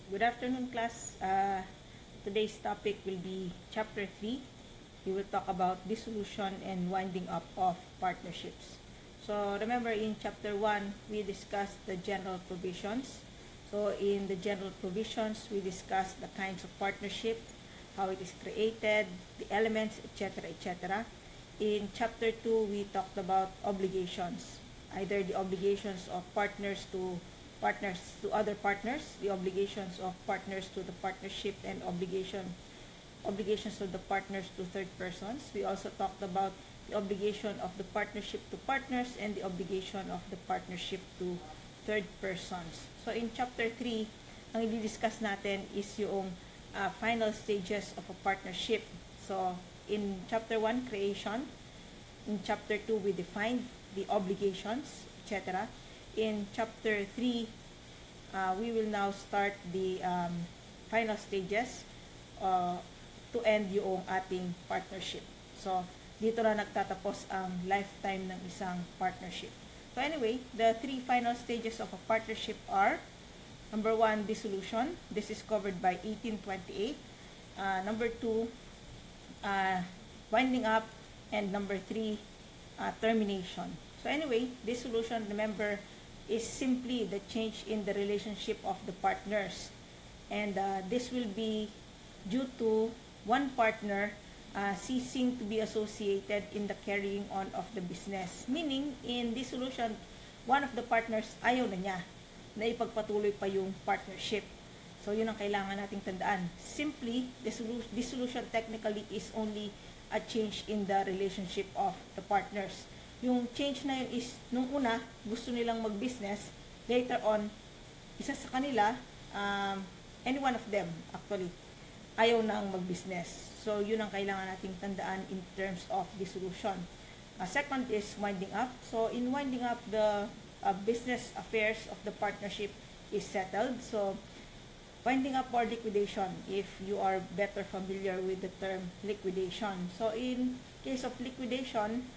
Good afternoon, class. Today's topic will be Chapter 3. We will talk about dissolution and winding up of partnerships. So, remember in Chapter 1, we discussed the general provisions. So, in the general provisions, we discussed the kinds of partnership, how it is created, the elements, etc., etc. In Chapter 2, we talked about obligations, either the obligations of partners to other partners, the obligations of partners to the partnership, and obligations of the partners to third persons. We also talked about the obligation of the partnership to partners and the obligation of the partnership to third persons. So in Chapter 3, ang i-discuss natin is yung final stages of a partnership. So in Chapter 1, creation. In Chapter 2, we defined the obligations, etc. In Chapter 3, we will now start the final stages to end yung ating partnership. So, dito na nagtatapos ang lifetime ng isang partnership. So anyway, the three final stages of a partnership are: number 1, dissolution. This is covered by 1828. Number 2, winding up. And number 3, termination. So anyway, dissolution, remember, is simply the change in the relationship of the partners. And this will be due to one partner ceasing to be associated in the carrying on of the business. Meaning, in dissolution, one of the partners ayaw na niya na ipagpatuloy pa yung partnership. So yun ang kailangan nating tandaan. Simply, dissolution technically is only a change in the relationship of the partners. Yung change na yun is, nung una, gusto nilang mag-business. Later on, isa sa kanila, any one of them, actually, ayaw nang mag-business. So, yun ang kailangan nating tandaan in terms of dissolution. Second is winding up. So, in winding up, the business affairs of the partnership is settled. So, winding up or liquidation, if you are better familiar with the term liquidation. So, in case of liquidation,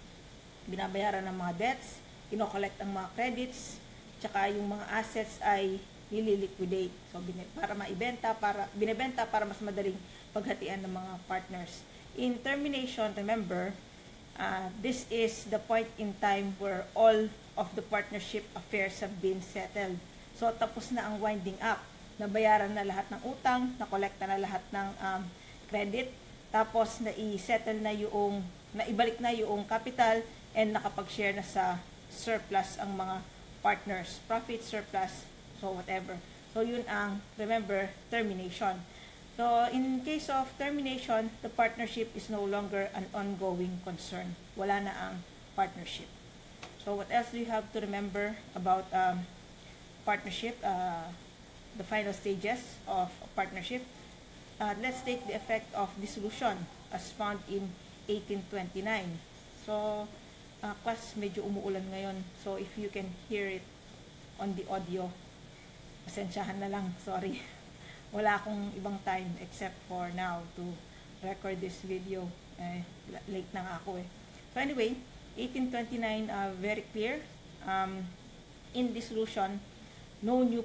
binabayaran ng mga debts, kinokollect ang mga credits, tsaka yung mga assets ay nililiquidate. So, binibenta para mas madaling paghatian ng mga partners. In termination, remember, this is the point in time where all of the partnership affairs have been settled. So, tapos na ang winding up. Nabayaran na lahat ng utang, nakolekta na lahat ng credit, tapos na-settle na yung, naibalik na yung capital, and nakapag-share na sa surplus ang mga partners. Profit, surplus, so whatever. So, yun ang, remember, termination. So, in case of termination, the partnership is no longer an ongoing concern. Wala na ang partnership. So, what else do you have to remember about partnership, the final stages of a partnership? Let's take the effect of dissolution as found in 1829. So, class, medyo umuulan ngayon. So, if you can hear it on the audio, pasensyahan na lang. Sorry. Wala akong ibang time except for now to record this video. Late na nga ako eh. So, anyway, 1829, very clear. In dissolution, no new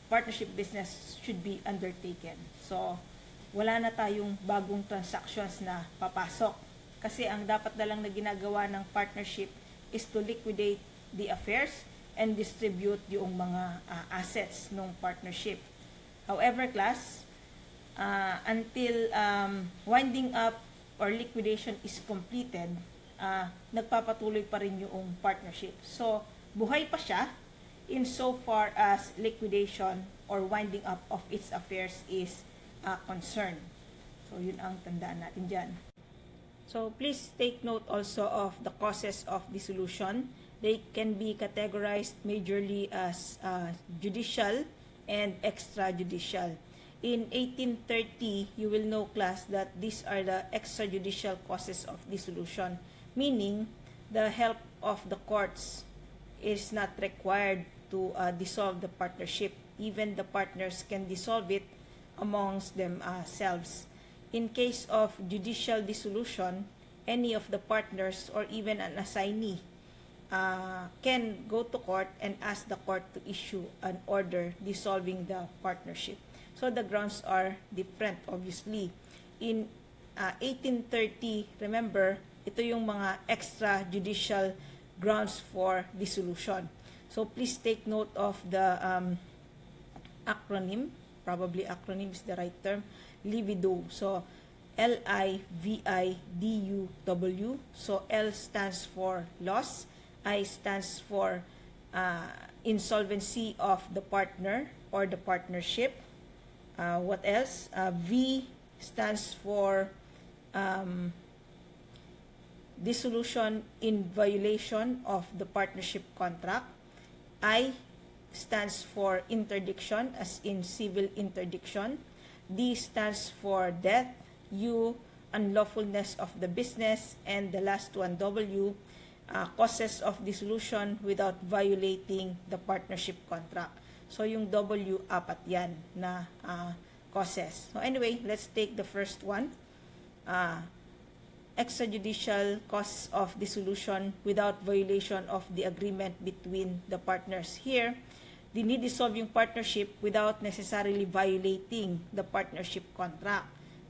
partnership business should be undertaken. So, wala na tayong bagong transactions na papasok. Kasi ang dapat na lang na ginagawa ng partnership is to liquidate the affairs and distribute yung mga assets ng partnership. However, class, until winding up or liquidation is completed, nagpapatuloy pa rin yung partnership. So, buhay pa siya insofar as liquidation or winding up of its affairs is concerned. So, yun ang tandaan natin dyan. So, please take note also of the causes of dissolution. They can be categorized majorly as judicial and extrajudicial. In 1830, you will know, class, that these are the extrajudicial causes of dissolution, meaning the help of the courts is not required to dissolve the partnership. Even the partners can dissolve it amongst themselves. In case of judicial dissolution, any of the partners or even an assignee can go to court and ask the court to issue an order dissolving the partnership. So the grounds are different, obviously. In 1830, remember, ito yung mga extrajudicial grounds for dissolution. So please take note of the acronym. Probably acronym is the right term. Libido. So Lividuw. So L stands for loss. I stands for insolvency of the partner or the partnership. What else? V stands for dissolution in violation of the partnership contract. I stands for interdiction, as in civil interdiction. D stands for death. U, unlawfulness of the business. And the last one, W, causes of dissolution without violating the partnership contract. So yung W, apat yan na causes. So anyway, let's take the first one. Extrajudicial cause of dissolution without violation of the agreement between the partners. Here, dinidissolve yung partnership without necessarily violating the partnership contract.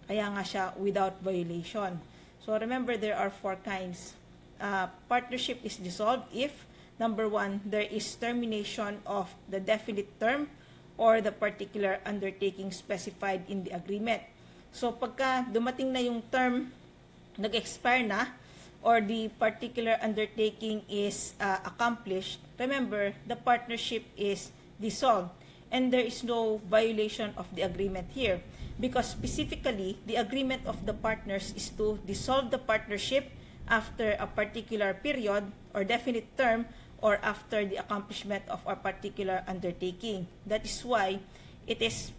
Kaya nga siya without violation. So remember, there are four kinds. Partnership is dissolved if, number one, there is termination of the definite term or the particular undertaking specified in the agreement. So pagka dumating na yung term, nag-expire na, or the particular undertaking is accomplished, remember, the partnership is dissolved and there is no violation of the agreement here, because specifically, the agreement of the partners is to dissolve the partnership after a particular period or definite term or after the accomplishment of a particular undertaking. That is why it is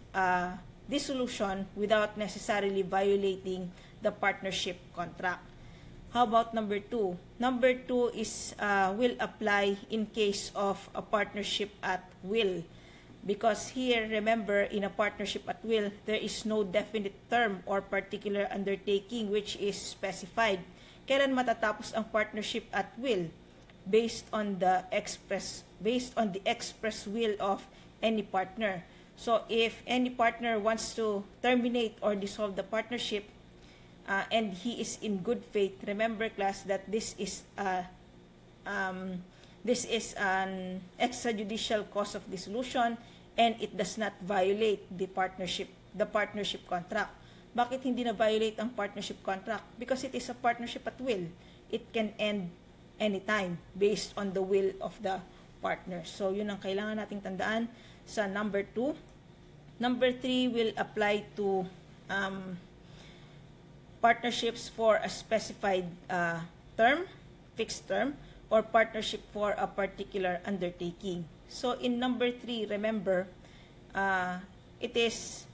dissolution without necessarily violating the partnership contract. How about number two? Number two is will apply in case of a partnership at will. Because here, remember, in a partnership at will, there is no definite term or particular undertaking which is specified. Kailan matatapos ang partnership at will? Based on the express will of any partner. So if any partner wants to terminate or dissolve the partnership, and he is in good faith, remember class that this is an extrajudicial cause of dissolution and it does not violate the partnership contract. Bakit hindi na violate ang partnership contract? Because it is a partnership at will. It can end anytime based on the will of the partners. So yun ang kailangan nating tandaan sa number 2. Number 3 will apply to partnerships for a specified term, fixed term, or partnership for a particular undertaking. So in number 3, remember, it is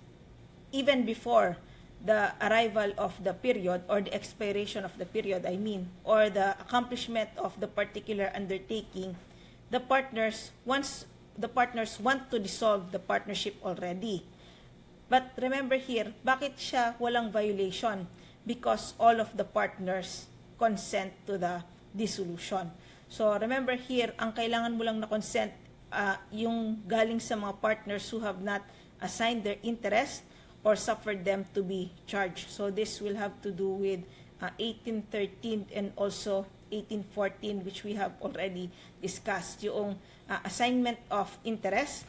even before the arrival of the period or the expiration of the period, or the accomplishment of the particular undertaking, the partners want to dissolve the partnership already. But remember here, bakit siya walang violation? Because all of the partners consent to the dissolution. So remember here, ang kailangan mo lang na consent yung galing sa mga partners who have not assigned their interest or suffered them to be charged. So this will have to do with 1813 and also 1814, which we have already discussed. Yung assignment of interest,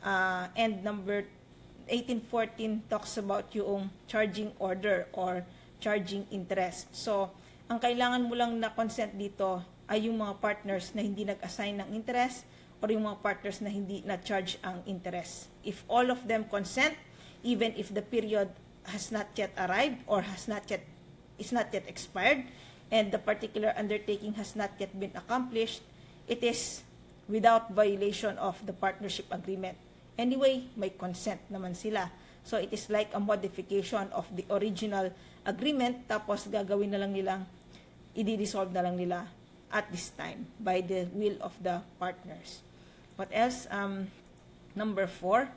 and number 1814 talks about yung charging order or charging interest. So ang kailangan mo lang na consent dito ay yung mga partners na hindi nag-assign ng interest or yung mga partners na hindi na-charge ang interest. If all of them consent, even if the period has not yet arrived or is not yet expired, and the particular undertaking has not yet been accomplished, it is without violation of the partnership agreement. Anyway, may consent naman sila. So it is like a modification of the original agreement, tapos gagawin na lang nilang, i-dissolve na lang nila at this time by the will of the partners. What else? Number 4,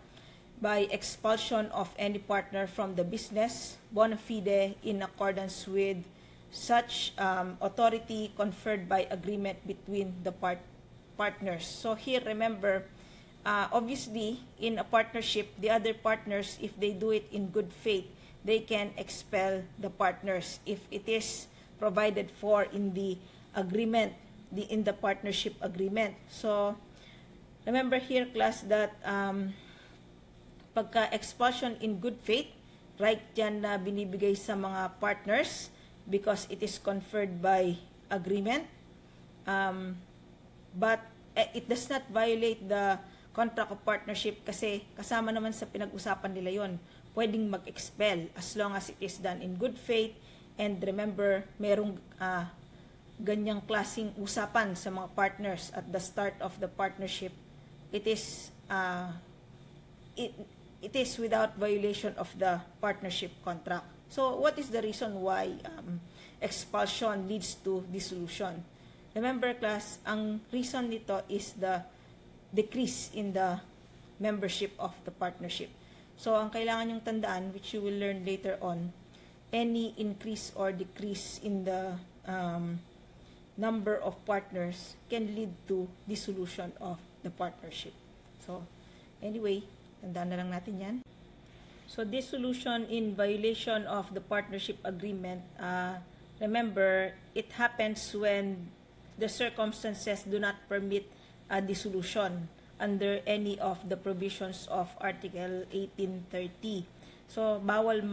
by expulsion of any partner from the business bona fide in accordance with such authority conferred by agreement between the partners. So here, remember, obviously, in a partnership, the other partners, if they do it in good faith, they can expel the partners if it is provided for in the agreement, in the partnership agreement. So, remember here, class, that pagka expulsion in good faith, right yan na binibigay sa mga partners because it is conferred by agreement. But it does not violate the contract of partnership kasi kasama naman sa pinag-usapan nila yon. Pwedeng mag-expel as long as it is done in good faith. And remember, merong ganyang klaseng usapan sa mga partners at the start of the partnership. It is it is without violation of the partnership contract. So, what is the reason why expulsion leads to dissolution? Remember, class, ang reason nito is the decrease in the membership of the partnership. So, ang kailangan yung tandaan, which you will learn later on, any increase or decrease in the number of partners can lead to dissolution of the partnership. So, anyway, tandaan na lang natin yan. So, dissolution in violation of the partnership agreement, remember, it happens when the circumstances do not permit a dissolution under any of the provisions of Article 1830. So, bawal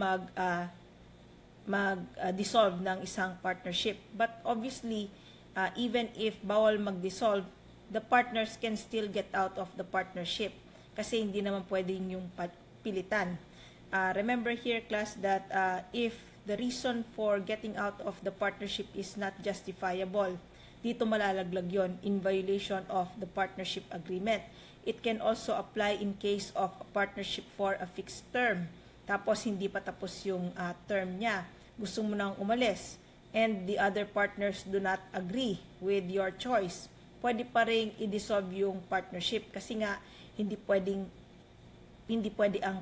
mag-dissolve ng isang partnership. But obviously, even if bawal mag-dissolve, the partners can still get out of the partnership kasi hindi naman pwedeng yung pilitan. Remember here, class, that if the reason for getting out of the partnership is not justifiable, dito malalaglag yon in violation of the partnership agreement. It can also apply in case of a partnership for a fixed term. Tapos hindi pa tapos yung term niya. Gusto mo nang umalis and the other partners do not agree with your choice. Pwede pa rin i-dissolve yung partnership kasi nga hindi pwede ang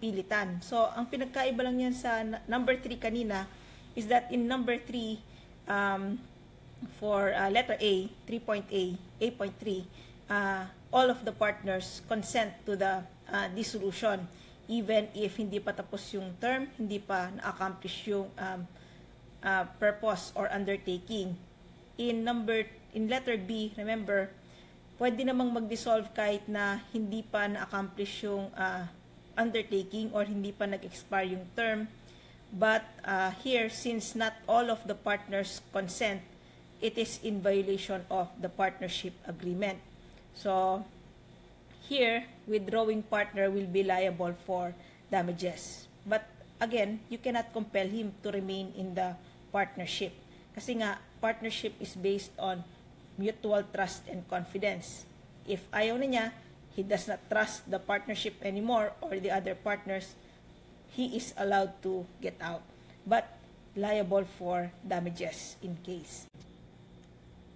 pilitan. So, ang pinagkaiba lang yan sa number 3 kanina is that in number 3, for letter A, 3.A.3, all of the partners consent to the dissolution even if hindi pa tapos yung term, hindi pa na-accomplish yung purpose or undertaking. In letter B, remember, pwede namang mag-dissolve kahit na hindi pa na-accomplish yung undertaking or hindi pa nag-expire yung term. But here, since not all of the partners consent, it is in violation of the partnership agreement. So, here, withdrawing partner will be liable for damages. But again, you cannot compel him to remain in the partnership. Kasi nga, partnership is based on mutual trust and confidence. If ayaw na niya, he does not trust the partnership anymore or the other partners, he is allowed to get out. But liable for damages in case.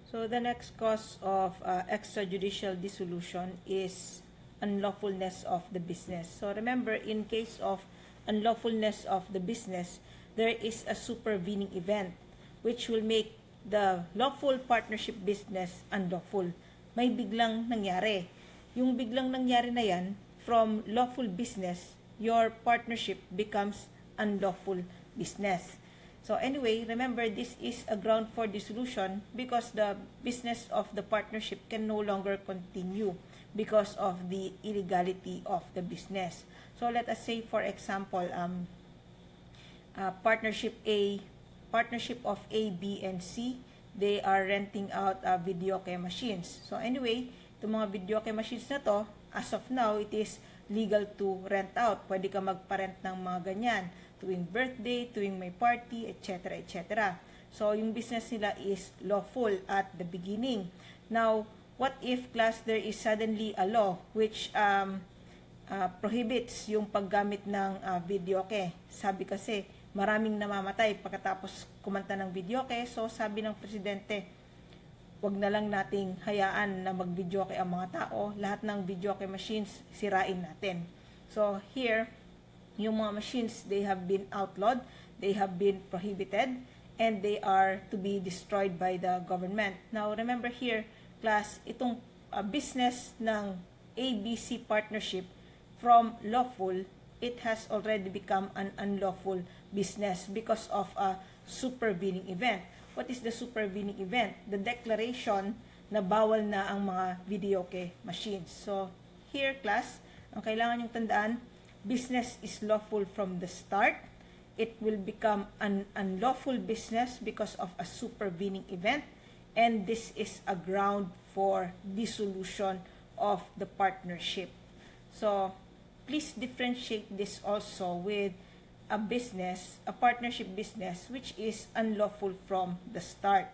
So, the next cause of extrajudicial dissolution is unlawfulness of the business. So, remember, in case of unlawfulness of the business, there is a supervening event which will make the lawful partnership business unlawful. May biglang nangyari. Yung biglang nangyari na yan, from lawful business, your partnership becomes unlawful business. So anyway, remember, this is a ground for dissolution because the business of the partnership can no longer continue because of the illegality of the business. So let us say, for example, partnership of A, B, and C, they are renting out videoke machines. So anyway, itong mga videoke machines na to, as of now, it is legal to rent out. Pwede ka magparent ng mga ganyan tuwing birthday, tuwing may party, etc., etc. So, yung business nila is lawful at the beginning. Now, what if, class, there is suddenly a law which prohibits yung paggamit ng videoke? Sabi kasi, maraming namamatay pagkatapos kumanta ng videoke. So, sabi ng presidente, wag na lang nating hayaan na mag-videoke ang mga tao. Lahat ng videoke machines, sirain natin. So, here, yung mga machines, they have been outlawed, they have been prohibited, and they are to be destroyed by the government. Now, remember here, class, itong business ng ABC partnership from lawful, it has already become an unlawful business because of a supervening event. What is the supervening event? The declaration na bawal na ang mga videoke machines. So, here class, ang kailangan yung tandaan, business is lawful from the start. It will become an unlawful business because of a supervening event, and this is a ground for dissolution of the partnership. So, please differentiate this also with a business, a partnership business, which is unlawful from the start.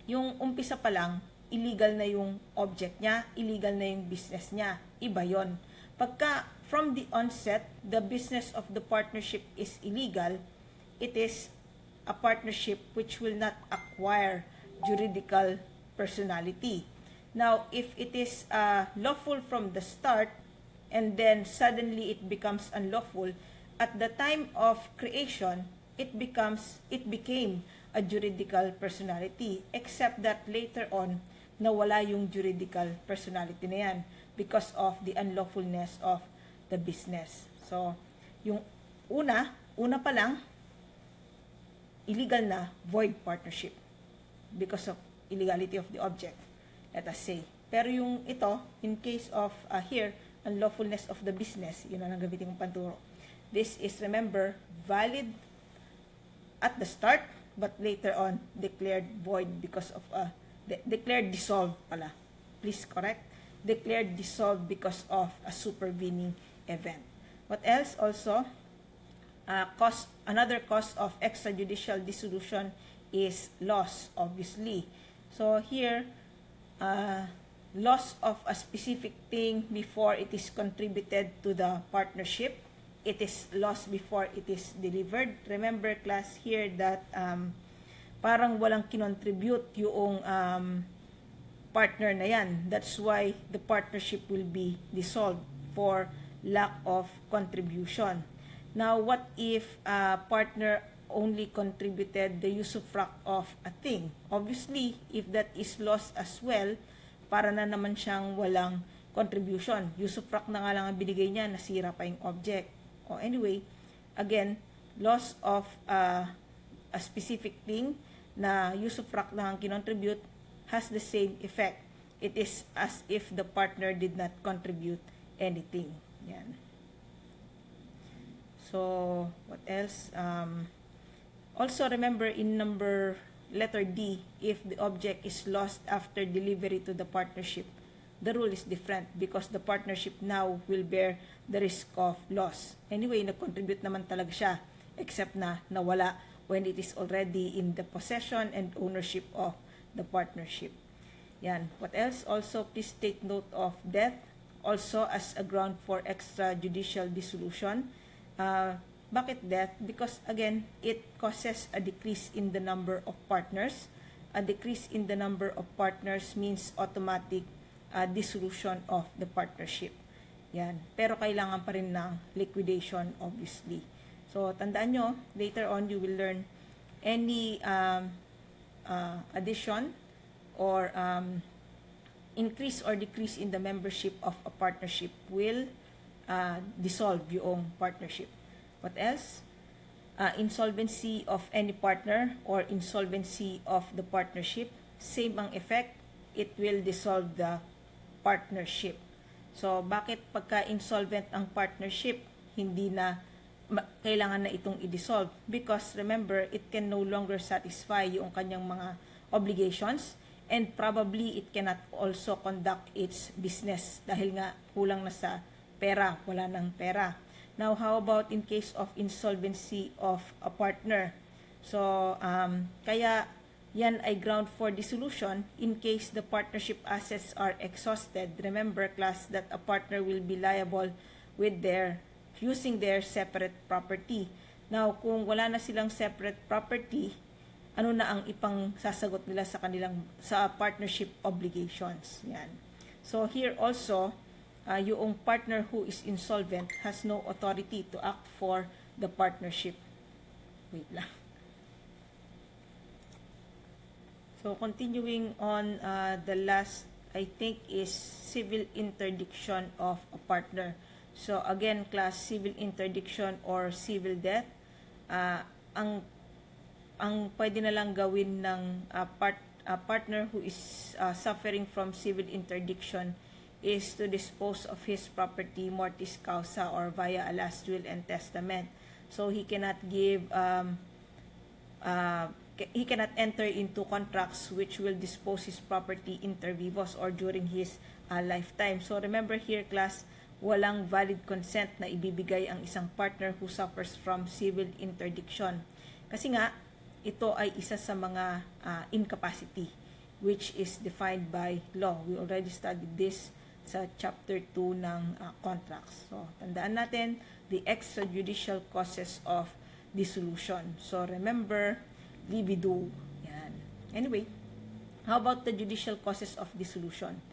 Yung umpisa pa lang, illegal na yung object niya, illegal na yung business niya. Iba yon. Pagka from the onset, the business of the partnership is illegal, it is a partnership which will not acquire juridical personality. Now, if it is lawful from the start, and then suddenly it becomes unlawful, at the time of creation, it became a juridical personality, except that later on, nawala yung juridical personality na yan because of the unlawfulness of the business. So, yung una pa lang, illegal na void partnership because of illegality of the object, let us say. Pero yung ito, in case of here, unlawfulness of the business, yun ang gamitin kong panturo. This is, remember, valid at the start, but later on, declared void because of, declared dissolved pala. Please correct. Declared dissolved because of a supervening event. What else also? Another cause of extrajudicial dissolution is loss, obviously. So here, loss of a specific thing before it is contributed to the partnership. It is lost before it is delivered. Remember class here that parang walang kinontribute yung partner na yan. That's why the partnership will be dissolved for lack of contribution. Now, what if a partner only contributed the usufruct of a thing? Obviously, if that is lost as well, para na naman siyang walang contribution. Usufruct na nga lang ang binigay niya, nasira pa yung object. O anyway, again, loss of a specific thing na usufruct na ang kinontribute has the same effect. It is as if the partner did not contribute anything. Yan. So, what else? Also, remember in letter D, if the object is lost after delivery to the partnership, the rule is different because the partnership now will bear the risk of loss. Anyway, nag-contribute naman talaga siya, except na nawala when it is already in the possession and ownership of the partnership. Yan. What else? Also, please take note of death, also as a ground for extrajudicial dissolution. Bakit death? Because again, it causes a decrease in the number of partners. A decrease in the number of partners means automatic dissolution of the partnership. Yan. Pero kailangan pa rin ng liquidation, obviously. So, tandaan nyo, later on, you will learn any addition or increase or decrease in the membership of a partnership will dissolve yung partnership. What else? Insolvency of any partner or insolvency of the partnership. Same ang effect. It will dissolve the partnership. So, bakit pagka insolvent ang partnership, hindi na kailangan na itong i-dissolve? Because remember, it can no longer satisfy yung kanyang mga obligations and probably it cannot also conduct its business dahil nga kulang na sa pera, wala ng pera. Now, how about in case of insolvency of a partner? So, kaya yan ay ground for dissolution in case the partnership assets are exhausted. Remember, class, that a partner will be liable with using their separate property. Now, kung wala na silang separate property, ano na ang ipang sasagot nila sa partnership obligations? Yan. So, here also, yung partner who is insolvent has no authority to act for the partnership. Wait lang. So, continuing on the last I think, is civil interdiction of a partner. So again, class, civil interdiction or civil death, ang pwede na lang gawin ng partner who is suffering from civil interdiction is to dispose of his property mortis causa or via a last will and testament. So he cannot enter into contracts which will dispose his property inter vivos or during his lifetime. So remember here, class, walang valid consent na ibibigay ang isang partner who suffers from civil interdiction. Kasi nga, ito ay isa sa mga incapacity which is defined by law. We already studied this sa chapter 2 ng contracts. So, tandaan natin the extrajudicial causes of dissolution. So, remember, libido. Yan. Anyway, how about the judicial causes of dissolution?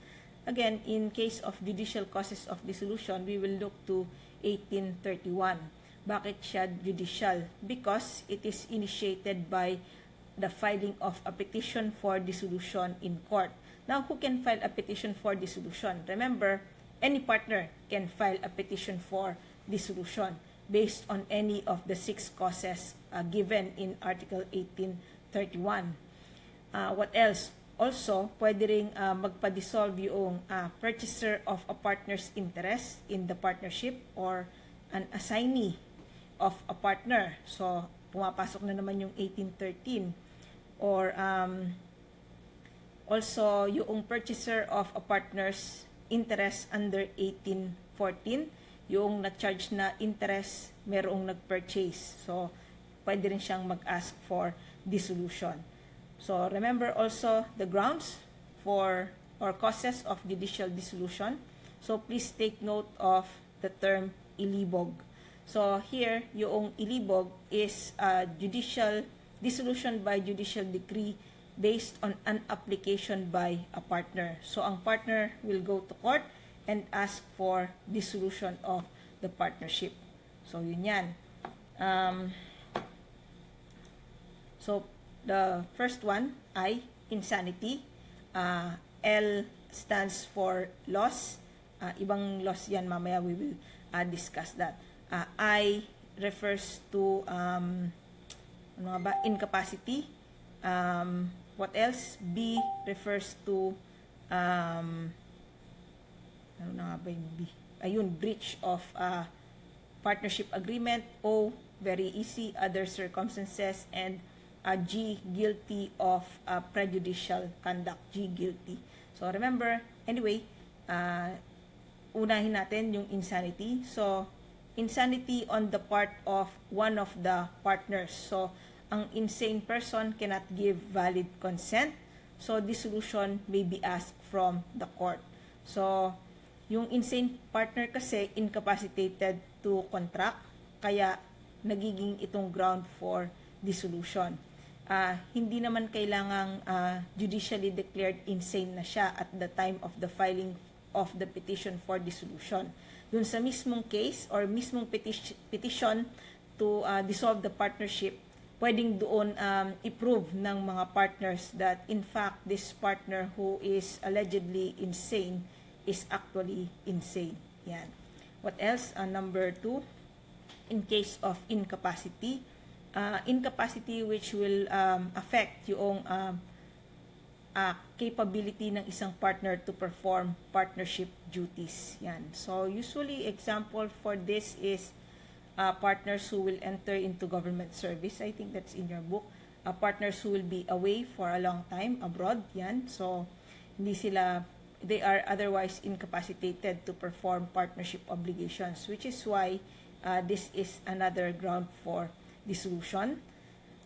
Again, in case of judicial causes of dissolution, we will look to 1831. Bakit siya judicial? Because it is initiated by the filing of a petition for dissolution in court. Now, who can file a petition for dissolution? Remember, any partner can file a petition for dissolution based on any of the 6 causes given in Article 1831. What else? Also, pwede ring magpa-dissolve yung purchaser of a partner's interest in the partnership or an assignee of a partner. So, pumapasok na naman yung 1813. Or also, yung purchaser of a partner's interest under 1814, yung na-charge na interest, merong nag-purchase. So, pwede rin siyang mag-ask for dissolution. So, remember also the grounds for or causes of judicial dissolution. So, please take note of the term ilibog. So, here, yung ilibog is judicial dissolution by judicial decree based on an application by a partner. So, ang partner will go to court and ask for dissolution of the partnership. So, yun yan. So, the first one ay insanity. L stands for loss. Ibang loss yan, mamaya we will discuss that. I refers to incapacity. What else? B refers to breach of partnership agreement. O, very easy, other circumstances. And G, guilty of prejudicial conduct. G, guilty. So, remember, anyway, unahin natin yung insanity. So, insanity on the part of one of the partners. So, ang insane person cannot give valid consent. So, dissolution may be asked from the court. So, yung insane partner kasi incapacitated to contract, kaya nagiging itong ground for dissolution. Hindi naman kailangang judicially declared insane na siya at the time of the filing of the petition for dissolution. Dun sa mismong case or mismong petition to dissolve the partnership, pwedeng doon i-prove ng mga partners that in fact this partner who is allegedly insane is actually insane. Yan. What else? Number 2, in case of incapacity, incapacity which will affect yung capability ng isang partner to perform partnership duties. Yan. So, usually, example for this is partners who will enter into government service. I think that's in your book. Partners who will be away for a long time abroad. Yan. So, they are otherwise incapacitated to perform partnership obligations, which is why this is another ground for dissolution.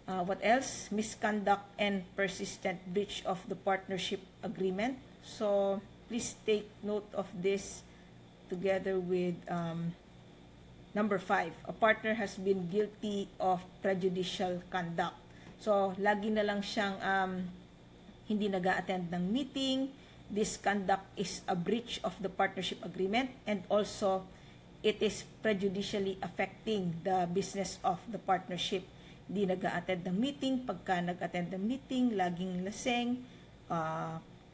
What else? Misconduct and persistent breach of the partnership agreement. So, please take note of this together with number 5. A partner has been guilty of prejudicial conduct. So, lagi na lang siyang hindi nag-a-attend ng meeting. This conduct is a breach of the partnership agreement, and also it is prejudicially affecting the business of the partnership. Hindi nag-a-attend ng meeting. Pagka nag-attend ng meeting, laging laseng,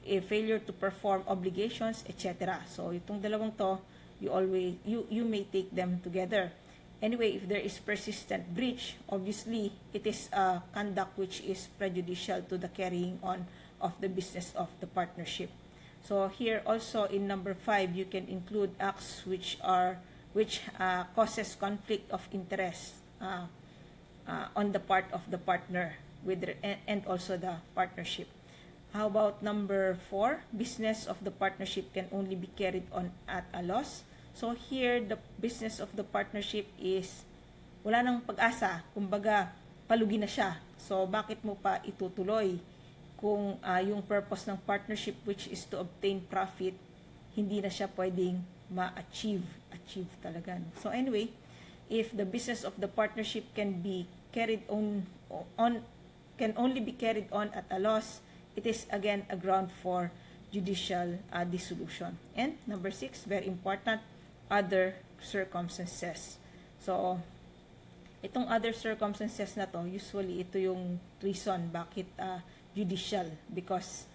a failure to perform obligations, etc. So itong dalawang to, you may take them together. Anyway, if there is persistent breach, obviously it is a conduct which is prejudicial to the carrying on of the business of the partnership. So here also in number 5, you can include acts which causes conflict of interest on the part of the partner and also the partnership. How about number 4? Business of the partnership can only be carried on at a loss. So here, the business of the partnership is wala nang pag-asa. Kumbaga, palugi na siya. So, bakit mo pa itutuloy kung yung purpose ng partnership, which is to obtain profit, hindi na siya pwedeng ma-achieve. Achieve talaga. So, anyway, if the business of the partnership can be carried on can only be carried on at a loss, it is again a ground for judicial dissolution. And number 6, very important, other circumstances. So, itong other circumstances na to, usually ito yung reason bakit judicial, because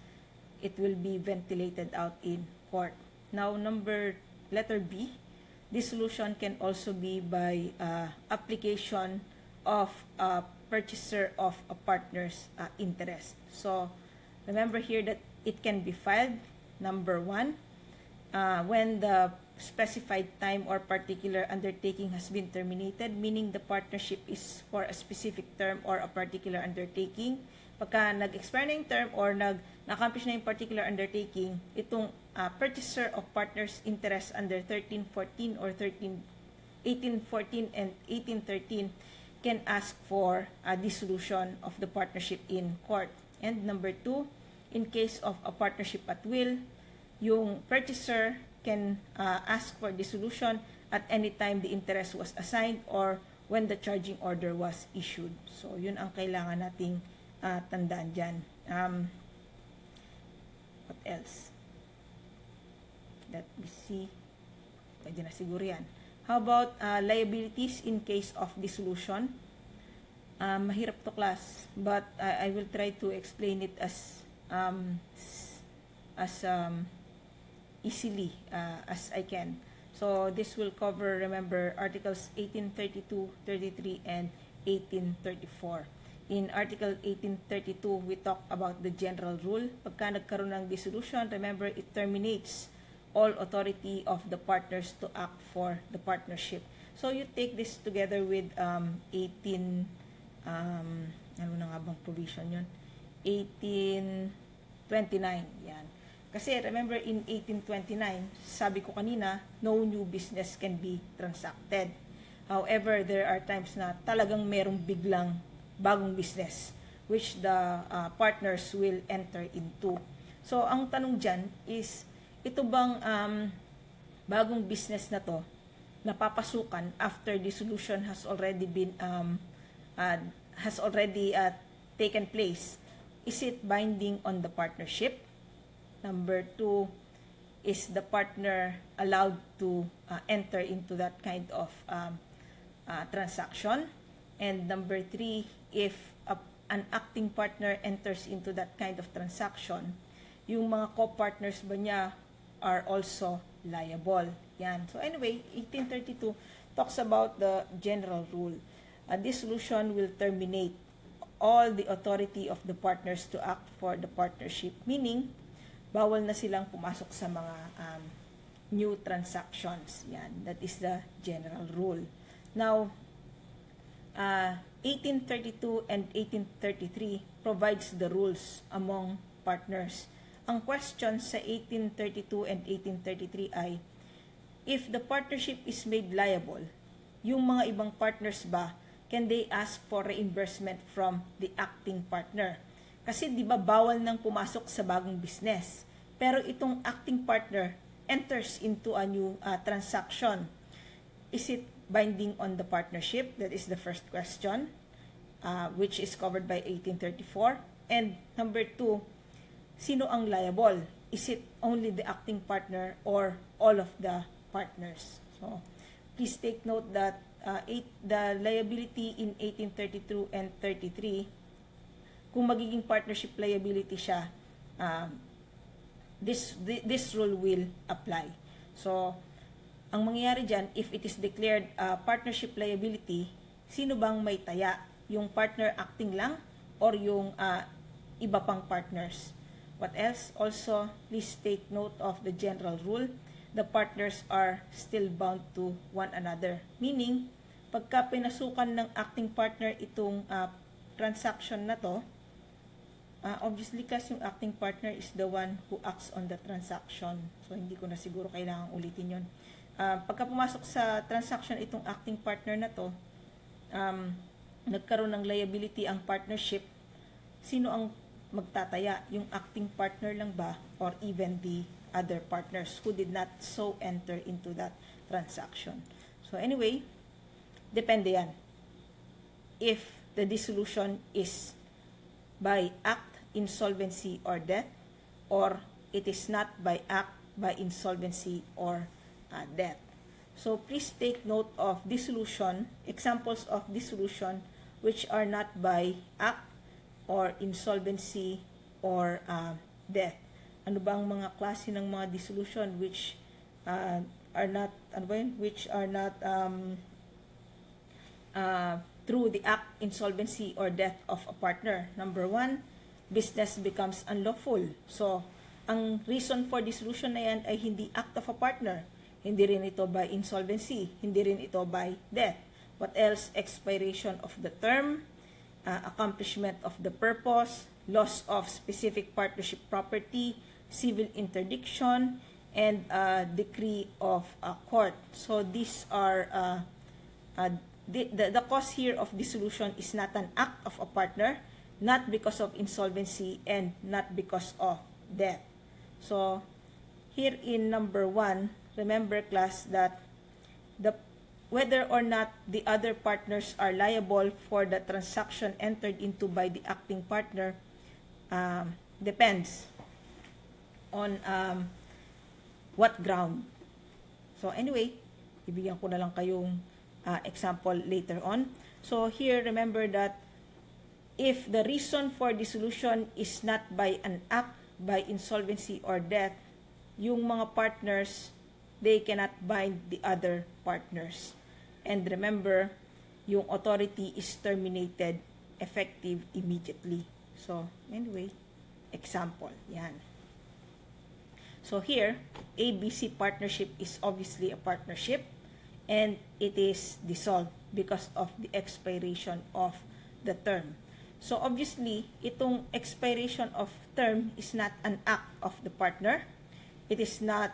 it will be ventilated out in court. Now, letter B, dissolution can also be by application of a purchaser of a partner's interest. So, remember here that it can be filed, number 1, when the specified time or particular undertaking has been terminated, meaning the partnership is for a specific term or a particular undertaking. Pagka nag-expire na yung term or na-accomplish na yung particular undertaking, itong purchaser of partners' interest under 1314 or 1814 and 1813 can ask for a dissolution of the partnership in court. And number 2, in case of a partnership at will, yung purchaser can ask for dissolution at any time the interest was assigned or when the charging order was issued. So, yun ang kailangan nating tandaan dyan. What else? Let me see. Pwede na siguro yan. How about liabilities in case of dissolution? Mahirap to class, but I will try to explain it as easily as I can. So this will cover, remember, Articles 1832, 33, and 1834. In Article 1832, we talk about the general rule. Pagka nagkaroon ng dissolution, remember, it terminates all authority of the partners to act for the partnership. So you take this together with 18, ano na nga bang provision yun? 1829, yan. Kasi remember in 1829, sabi ko kanina, no new business can be transacted. However, there are times na talagang merong biglang bagong business which the partners will enter into. So, ang tanong dyan is, ito bang bagong business na to napapasukan after dissolution has already been taken place? Is it binding on the partnership? Number 2, is the partner allowed to enter into that kind of transaction? And number 3, if an acting partner enters into that kind of transaction, yung mga co-partners ba niya are also liable? Yan. So anyway, 1832 talks about the general rule. A dissolution will terminate all the authority of the partners to act for the partnership, meaning bawal na silang pumasok sa mga new transactions. Yan. That is the general rule. Now, 1832 and 1833 provides the rules among partners. Ang question sa 1832 and 1833 ay, if the partnership is made liable, yung mga ibang partners ba, can they ask for reimbursement from the acting partner? Kasi di ba bawal nang pumasok sa bagong business. Pero itong acting partner enters into a new transaction. Is it binding on the partnership? That is the first question, which is covered by 1834. And number 2, sino ang liable? Is it only the acting partner or all of the partners? So, please take note that the liability in 1832 and 33, kung magiging partnership liability siya, this rule will apply. So, ang mangyayari dyan, if it is declared partnership liability, sino bang may taya? Yung partner acting lang or yung iba pang partners? What else? Also, please take note of the general rule. The partners are still bound to one another. Meaning, pagka pinasukan ng acting partner itong transaction na to, obviously class yung acting partner is the one who acts on the transaction. So, hindi ko na siguro kailangang ulitin yun. Pagka pumasok sa transaction itong acting partner na to, nagkaroon ng liability ang partnership, sino ang magtataya? Yung acting partner lang ba or even the other partners who did not so enter into that transaction? So anyway, depende yan. If the dissolution is by act, insolvency, or death, or it is not by act, by insolvency, or death. So please take note of dissolution, examples of dissolution which are not by act, or insolvency, or death. Ano ba ang mga klase ng mga dissolution which are not, which are not through the act, insolvency, or death of a partner? Number 1, business becomes unlawful. So, ang reason for dissolution na yan ay hindi act of a partner. Hindi rin ito by insolvency. Hindi rin ito by death. What else? Expiration of the term, accomplishment of the purpose, loss of specific partnership property, civil interdiction, and decree of a court. So these are the cause here of dissolution is not an act of a partner, not because of insolvency, and not because of death. So here in number 1, remember class that whether or not the other partners are liable for the transaction entered into by the acting partner depends on what ground. So anyway, ibigyan ko na lang kayong example later on. So here, remember that if the reason for dissolution is not by an act, by insolvency, or death, yung mga partners, they cannot bind the other partners. And remember, yung authority is terminated effective immediately. So, anyway, example, yan. So here, ABC partnership is obviously a partnership and it is dissolved because of the expiration of the term. So obviously, itong expiration of term is not an act of the partner. It is not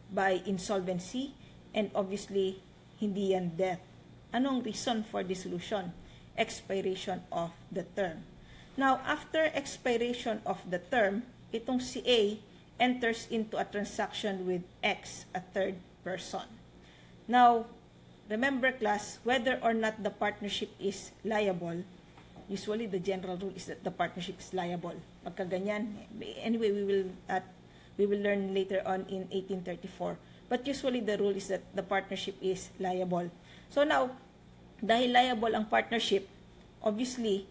by insolvency, and obviously, hindi yan death. Anong reason for dissolution? Expiration of the term. Now, after expiration of the term, itong si A enters into a transaction with X, a third person. Now, remember class, whether or not the partnership is liable, usually the general rule is that the partnership is liable. Pagka ganyan, anyway, we will learn later on in 1834. But usually the rule is that the partnership is liable. So now, dahil liable ang partnership, obviously,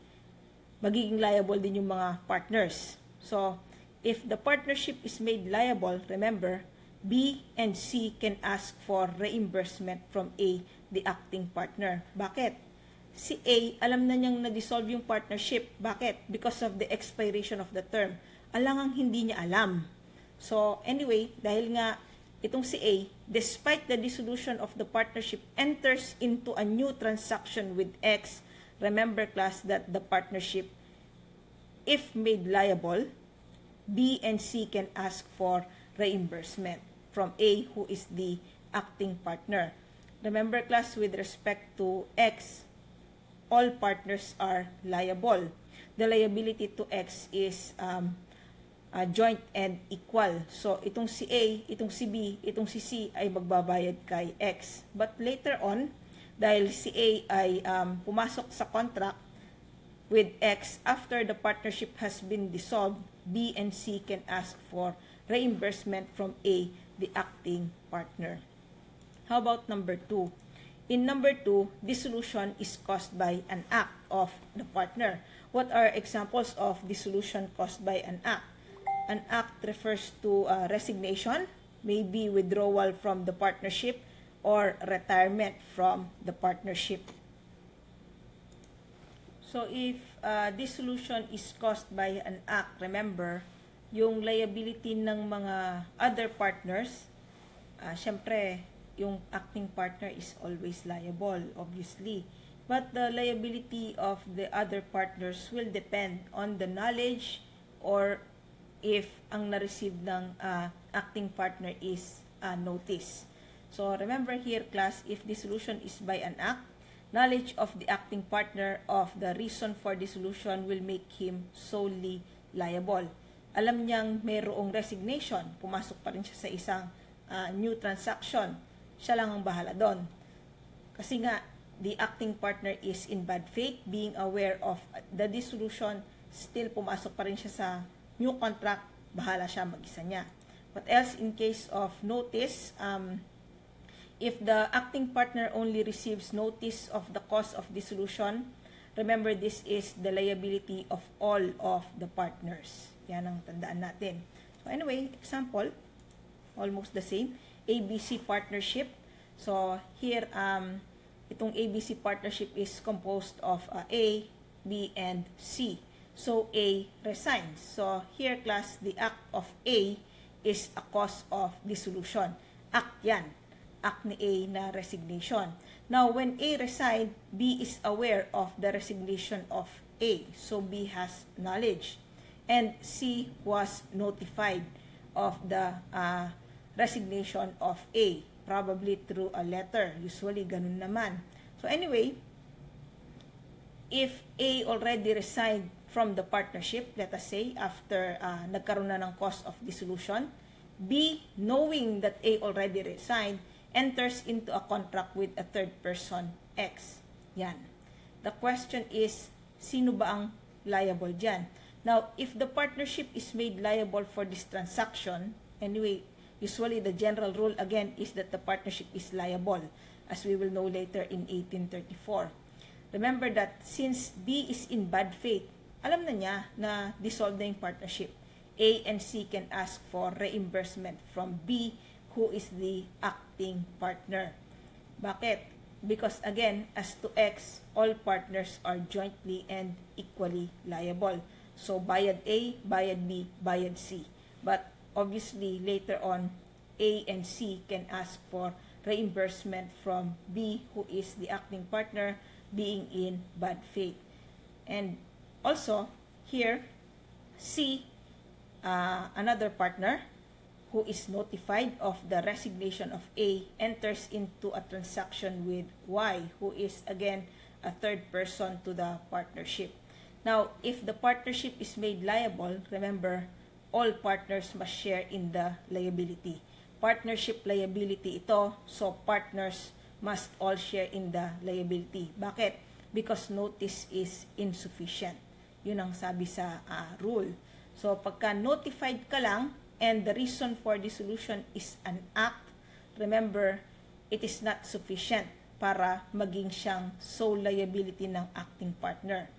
magiging liable din yung mga partners. So, if the partnership is made liable, remember, B and C can ask for reimbursement from A, the acting partner. Bakit? Si A, alam na niyang na-dissolve yung partnership. Bakit? Because of the expiration of the term. Alangang hindi niya alam. So, anyway, dahil nga itong si A, despite the dissolution of the partnership, enters into a new transaction with X, remember class that the partnership, if made liable, B and C can ask for reimbursement from A, who is the acting partner. Remember class, with respect to X, all partners are liable. The liability to X is joint and equal. So, itong si A, itong si B, itong si C ay magbabayad kay X. But later on, dahil si A ay pumasok sa contract with X, after the partnership has been dissolved, B and C can ask for reimbursement from A, the acting partner. How about number 2? In number 2, dissolution is caused by an act of the partner. What are examples of dissolution caused by an act? An act refers to resignation, maybe withdrawal from the partnership, or retirement from the partnership. So if dissolution is caused by an act, remember, yung liability ng mga other partners, syempre, yung acting partner is always liable, obviously. But the liability of the other partners will depend on the knowledge or if ang na-receive ng acting partner is notice. So remember here, class, if dissolution is by an act, knowledge of the acting partner of the reason for dissolution will make him solely liable. Alam niyang mayroong resignation, pumasok pa rin siya sa isang new transaction, siya lang ang bahala doon. Kasi nga, the acting partner is in bad faith, being aware of the dissolution, still pumasok pa rin siya sa new contract, bahala siya mag-isa niya. What else in case of notice? If the acting partner only receives notice of the cause of dissolution, remember this is the liability of all of the partners. Yan ang tandaan natin. So anyway, example, almost the same. ABC partnership. So here, itong ABC partnership is composed of A, B, and C. So A resigns. So here, class, the act of A is a cause of dissolution. Act yan. Act ni A na resignation. Now, when A resigned, B is aware of the resignation of A. So B has knowledge. And C was notified of the resignation of A, probably through a letter. Usually, ganun naman. So anyway, if A already resigned from the partnership, let us say, after nagkaroon na ng cause of dissolution, B, knowing that A already resigned, enters into a contract with a third person, X. Yan. The question is, sino ba ang liable dyan? Now, if the partnership is made liable for this transaction, anyway, usually the general rule again is that the partnership is liable, as we will know later in 1834. Remember that since B is in bad faith, alam na niya na dissolve na yung partnership. A and C can ask for reimbursement from B, who is the acting partner. Bakit? Because again, as to X, all partners are jointly and equally liable. So, bayad A, bayad B, bayad C. But obviously, later on, A and C can ask for reimbursement from B, who is the acting partner, being in bad faith. And also, here, C, another partner, who is notified of the resignation of A, enters into a transaction with Y, who is again a third person to the partnership. Now, if the partnership is made liable, remember, all partners must share in the liability. Partnership liability ito, so partners must all share in the liability. Bakit? Because notice is insufficient. Yun ang sabi sa rule. So, pagka notified ka lang, and the reason for dissolution is an act, remember, it is not sufficient para maging siyang sole liability ng acting partner.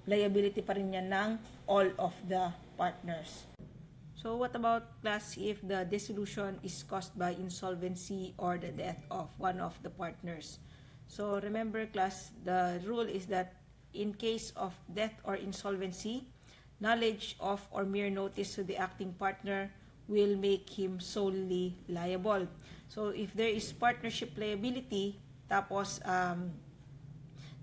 Liability pa rin yan ng all of the partners. So what about, class, if the dissolution is caused by insolvency or the death of one of the partners? So remember, class, the rule is that in case of death or insolvency, knowledge of or mere notice to the acting partner will make him solely liable. So if there is partnership liability, tapos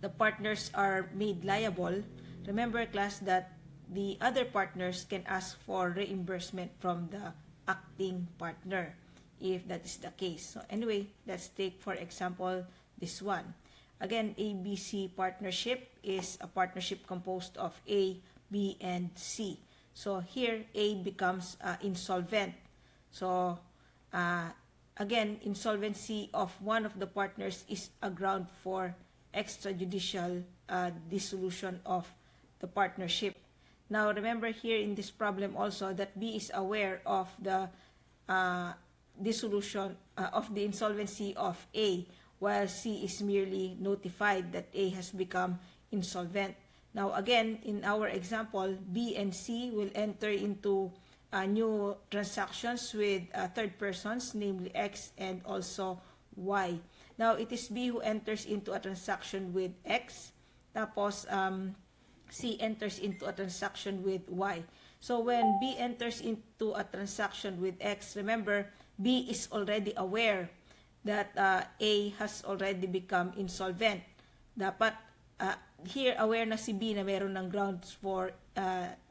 the partners are made liable, remember, class, that the other partners can ask for reimbursement from the acting partner if that is the case. So anyway, let's take for example this one. Again, ABC partnership is a partnership composed of A, B, and C. So here, A becomes insolvent. So again, insolvency of one of the partners is a ground for extrajudicial dissolution of the partnership. Now, remember here in this problem also that B is aware of the dissolution of the insolvency of A, while C is merely notified that A has become insolvent. Now, again, in our example, B and C will enter into new transactions with third persons, namely X and also Y. Now, it is B who enters into a transaction with X, tapos C enters into a transaction with Y. So, when B enters into a transaction with X, remember, B is already aware that A has already become insolvent. Dapat here aware na si B na meron ng grounds for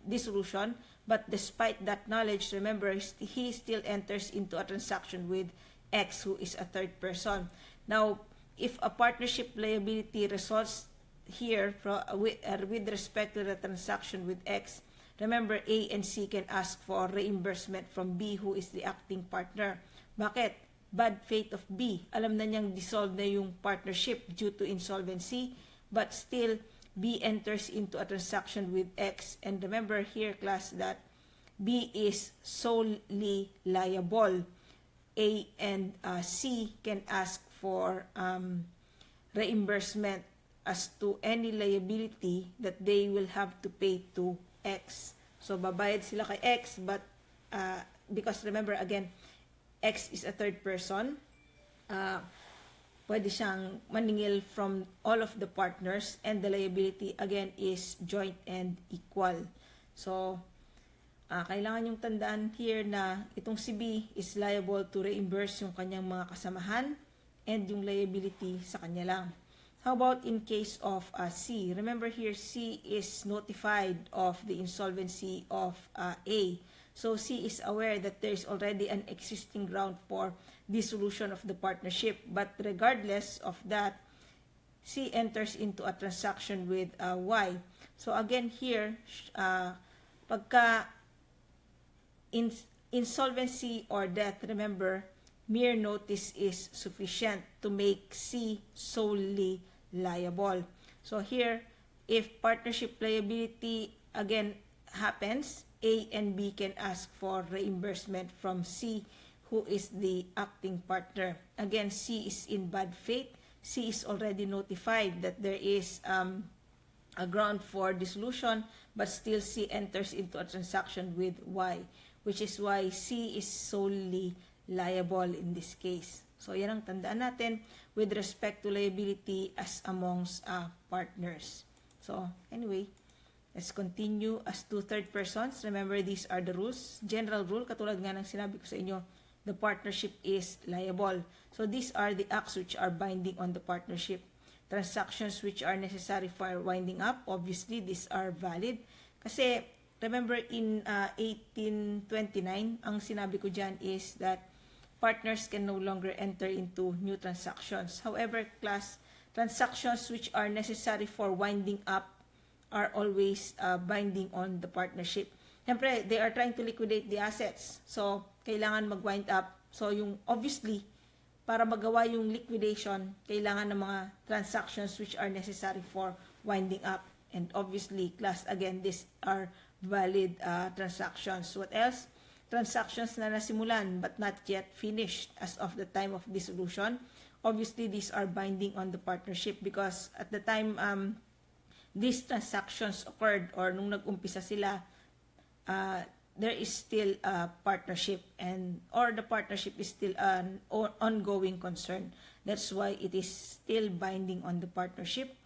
dissolution, but despite that knowledge, remember, he still enters into a transaction with X, who is a third person. Now, if a partnership liability results here with respect to the transaction with X, remember, A and C can ask for reimbursement from B, who is the acting partner. Bakit? Bad faith of B. Alam na niyang dissolve na yung partnership due to insolvency, but still, B enters into a transaction with X. And remember here, class, that B is solely liable. A and C can ask for reimbursement as to any liability that they will have to pay to X. So, babayad sila kay X, but because remember, again, X is a third person, pwede siyang maningil from all of the partners, and the liability, again, is joint and equal. So, kailangan yung tandaan here na itong si B is liable to reimburse yung kanyang mga kasamahan and yung liability sa kanya lang. How about in case of C? Remember here, C is notified of the insolvency of A. So, C is aware that there is already an existing ground for dissolution of the partnership. But regardless of that, C enters into a transaction with Y. So, again here, pagka insolvency or death, remember, mere notice is sufficient to make C solely liable. So here, if partnership liability again happens, A and B can ask for reimbursement from C, who is the acting partner. Again, C is in bad faith. C is already notified that there is a ground for dissolution, but still C enters into a transaction with Y, which is why C is solely liable in this case. So, yan ang tandaan natin with respect to liability as amongst partners. So, anyway, let's continue as to third persons. Remember, these are the rules. General rule, katulad nga ng sinabi ko sa inyo, the partnership is liable. So, these are the acts which are binding on the partnership. Transactions which are necessary for winding up, obviously, these are valid. Kasi, remember, in 1829, ang sinabi ko dyan is that partners can no longer enter into new transactions. However, class, transactions which are necessary for winding up are always binding on the partnership. Siyempre, they are trying to liquidate the assets. So, kailangan mag-wind up. So, yung obviously, para magawa yung liquidation, kailangan ng mga transactions which are necessary for winding up. And obviously, class, again, these are valid transactions. What else? Transactions na nasimulan but not yet finished as of the time of dissolution. Obviously, these are binding on the partnership because at the time these transactions occurred or nung nag-umpisa sila, there is still a partnership or the partnership is still an ongoing concern. That's why it is still binding on the partnership.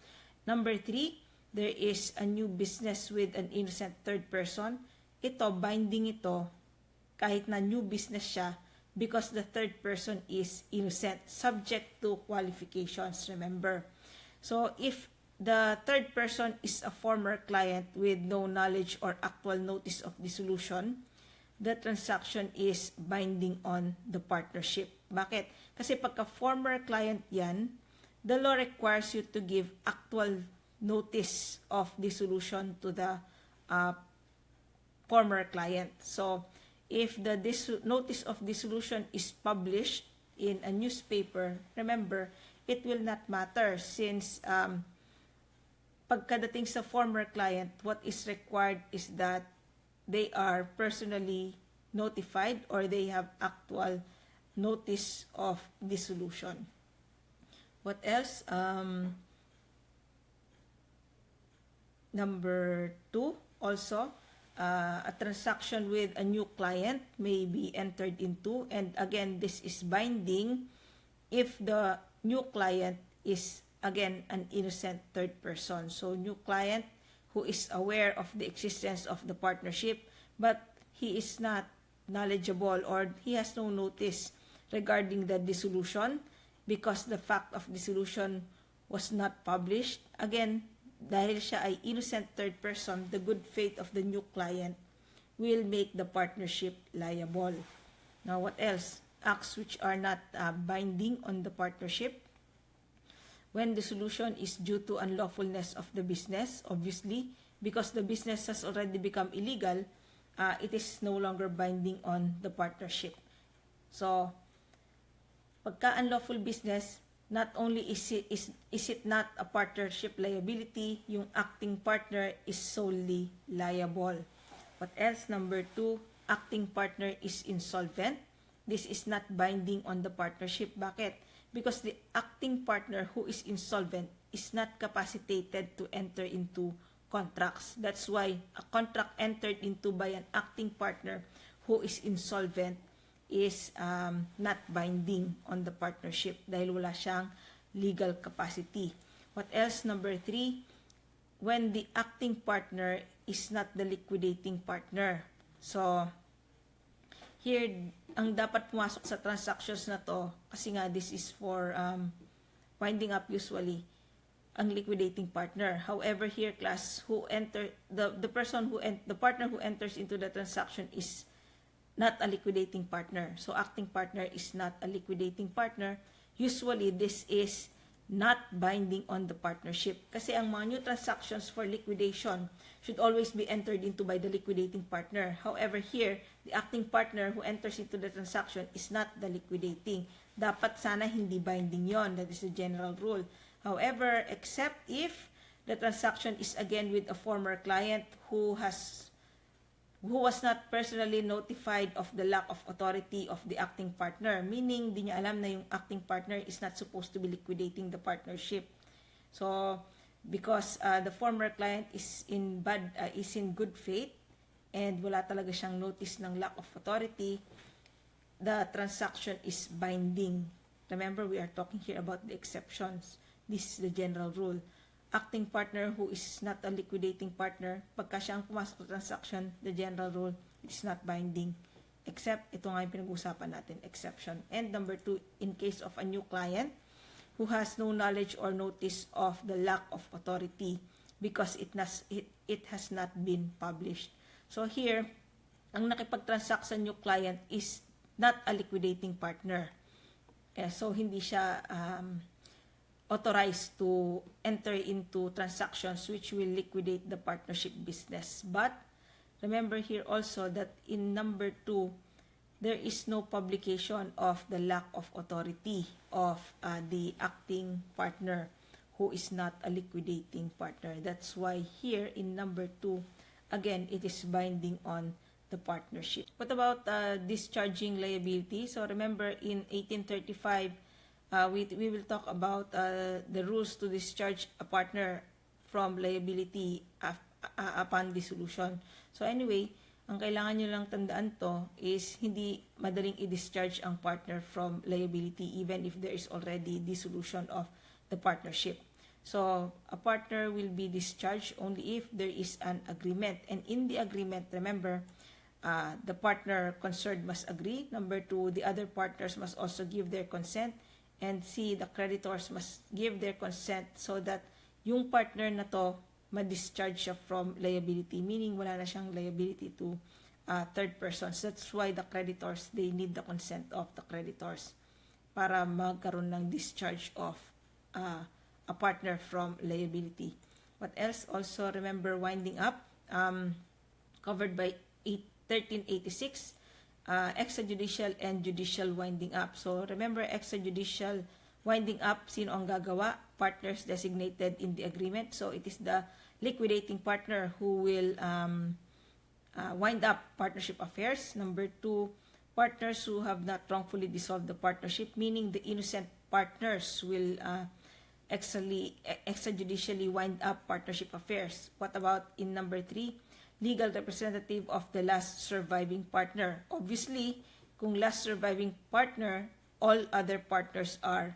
Number 3, there is a new business with an innocent third person. Ito, binding ito, kahit na new business siya, because the third person is innocent, subject to qualifications, remember. So, if the third person is a former client with no knowledge or actual notice of dissolution, the transaction is binding on the partnership. Bakit? Kasi pagka former client yan, the law requires you to give actual notice of dissolution to the former client. So, if the notice of dissolution is published in a newspaper, remember, it will not matter since pagkadating sa former client, what is required is that they are personally notified or they have actual notice of dissolution. What else? Number 2, also, a transaction with a new client may be entered into, and again, this is binding if the new client is, again, an innocent third person. So, new client who is aware of the existence of the partnership, but he is not knowledgeable or he has no notice regarding the dissolution because the fact of dissolution was not published. Again, dahil siya ay innocent third person, the good faith of the new client will make the partnership liable. Now, what else? Acts which are not binding on the partnership. When dissolution is due to unlawfulness of the business, obviously, because the business has already become illegal, it is no longer binding on the partnership. So, pagka unlawful business, not only is it not a partnership liability, yung acting partner is solely liable. What else? Number 2, acting partner is insolvent. This is not binding on the partnership. Bakit? Because the acting partner who is insolvent is not capacitated to enter into contracts. That's why a contract entered into by an acting partner who is insolvent is not binding on the partnership dahil wala siyang legal capacity. What else? Number 3, when the acting partner is not the liquidating partner. So, here, ang dapat pumasok sa transactions na to, kasi nga this is for winding up usually, ang liquidating partner. However, here class, the partner who enters into the transaction is not a liquidating partner. So, acting partner is not a liquidating partner. Usually, this is not binding on the partnership. Kasi ang mga new transactions for liquidation should always be entered into by the liquidating partner. However, here, the acting partner who enters into the transaction is not the liquidating. Dapat sana hindi binding yon. That is the general rule. However, except if the transaction is again with a former client who was not personally notified of the lack of authority of the acting partner, meaning di niya alam na yung acting partner is not supposed to be liquidating the partnership. So, because the former client is in good faith and wala talaga siyang notice ng lack of authority, the transaction is binding. Remember, we are talking here about the exceptions. This is the general rule. Acting partner who is not a liquidating partner, pagka siya ang pumasok sa transaction, the general rule, it's not binding. Except, ito nga yung pinag-usapan natin, exception. And number 2, in case of a new client who has no knowledge or notice of the lack of authority because it has not been published. So here, ang nakipag-transact sa new client is not a liquidating partner. So, hindi siya authorized to enter into transactions which will liquidate the partnership business. But remember here also that in number 2, there is no publication of the lack of authority of the acting partner who is not a liquidating partner. That's why here in number 2, again, it is binding on the partnership. What about discharging liability? So remember in 1835, we will talk about the rules to discharge a partner from liability upon dissolution. So anyway, ang kailangan nyo lang tandaan to is hindi madaling i-discharge ang partner from liability even if there is already dissolution of the partnership. So a partner will be discharged only if there is an agreement. And in the agreement, remember, the partner concerned must agree. Number 2, the other partners must also give their consent. And C, the creditors must give their consent so that yung partner na to ma-discharge siya from liability, meaning wala na siyang liability to third persons. That's why the creditors, they need the consent of the creditors para magkaroon ng discharge of a partner from liability. What else? Also, remember winding up, covered by 1386, extrajudicial and judicial winding up. So, remember, extrajudicial winding up, sino ang gagawa? Partners designated in the agreement. So, it is the liquidating partner who will wind up partnership affairs. Number 2, partners who have not wrongfully dissolved the partnership, meaning the innocent partners will extrajudicially wind up partnership affairs. What about in number 3? legal representative of the last surviving partner. Obviously, kung last surviving partner, all the partners are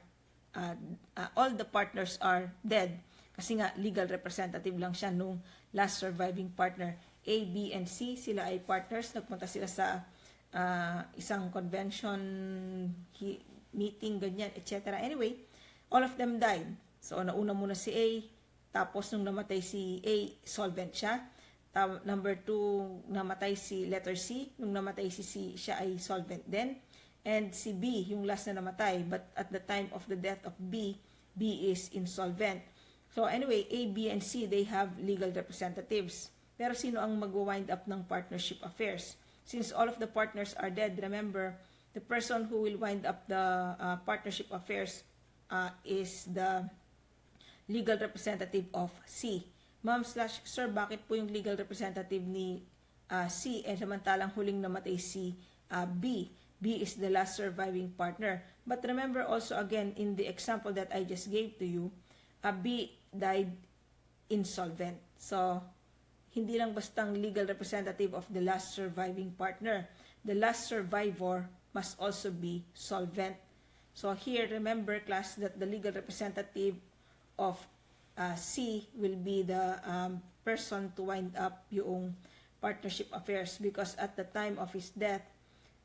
dead. Kasi nga, legal representative lang siya nung last surviving partner. A, B, and C, sila ay partners. Nagpunta sila sa isang convention meeting, ganyan, etc. Anyway, all of them died. So, nauna muna si A, tapos nung namatay si A, solvent siya. Number 2, namatay si letter C. Nung namatay si C, siya ay solvent din. And si B, yung last na namatay. But at the time of the death of B, B is insolvent. So anyway, A, B, and C, they have legal representatives. Pero sino ang mag-wind up ng partnership affairs? Since all of the partners are dead, remember, the person who will wind up the partnership affairs is the legal representative of C. Ma'am/Sir, bakit po yung legal representative ni C samantalang huling namatay si B? B is the last surviving partner. But remember also again in the example that I just gave to you, B died insolvent. So, hindi lang bastang legal representative of the last surviving partner. The last survivor must also be solvent. So here, remember class that the legal representative of C will be the person to wind up yung partnership affairs because at the time of his death,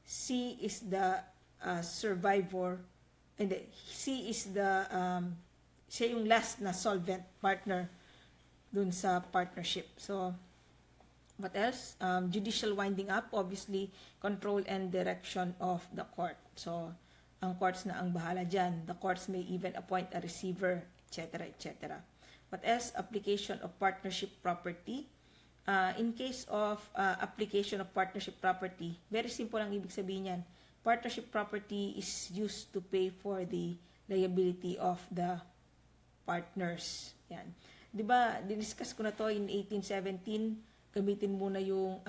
C is the survivor and C is the siya yung last na solvent partner dun sa partnership. So, what else? Judicial winding up, obviously, control and direction of the court. So, ang courts na ang bahala dyan. The courts may even appoint a receiver, etc., etc. What else? Application of partnership property. In case of application of partnership property, very simple ang ibig sabihin yan. Partnership property is used to pay for the liability of the partners. Yan. 'Di ba, diniscuss ko na to in 1817, gamitin muna yung